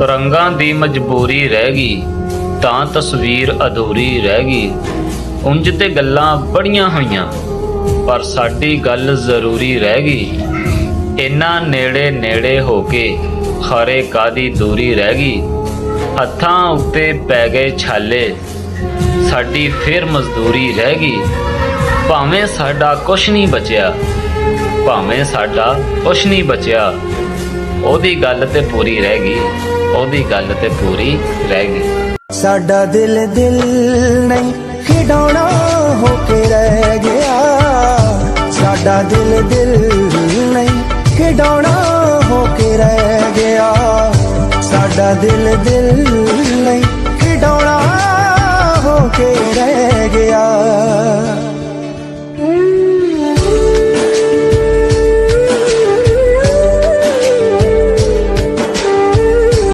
ਰੰਗਾਂ ਦੀ ਮਜਬੂਰੀ ਰਹਿ ਗਈ ਤਾਂ ਤਸਵੀਰ ਅਧੂਰੀ ਰਹਿ ਗਈ। ਉਂਝ ਤੇ ਗੱਲਾਂ ਬੜੀਆਂ ਹੋਈਆਂ ਪਰ ਸਾਡੀ ਗੱਲ ਜ਼ਰੂਰੀ ਰਹਿ ਗਈ। ਇੰਨਾ ਨੇੜੇ ਨੇੜੇ ਹੋ ਕੇ ਖਰੇ ਕਾਦੀ ਦੂਰੀ ਰਹਿ ਗਈ। ਹੱਥਾਂ ਉੱਤੇ ਪੈ ਗਏ ਛਾਲੇ ਸਾਡੀ ਫਿਰ ਮਜ਼ਦੂਰੀ ਰਹਿ ਗਈ। ਭਾਵੇਂ ਸਾਡਾ ਕੁਛ ਨਹੀਂ ਬਚਿਆ, ਭਾਵੇਂ ਸਾਡਾ ਕੁਛ ਨਹੀਂ ਬਚਿਆ, ਉਹਦੀ ਗੱਲ ਤੇ ਪੂਰੀ ਰਹਿ ਗਈ, ਉਹਦੀ ਗੱਲ ਤੇ ਪੂਰੀ ਰਹਿ ਗਈ। ਸਾਡਾ ਦਿਲ ਦਿਲ ਨਹੀਂ ਖਿਡੌਣਾ ਹੋ ਕੇ ਰਹਿ ਗਿਆ। ਸਾਡਾ ਦਿਲ ਦਿਲ ਨਹੀਂ ਖਿਡੌਣਾ ਹੋ ਕੇ ਰਹਿ ਗਿਆ। ਸਾਡਾ ਦਿਲ ਦਿਲ ਨਹੀਂ ਖਿਡੌਣਾ ਹੋ ਕੇ ਰਹਿ ਗਿਆ।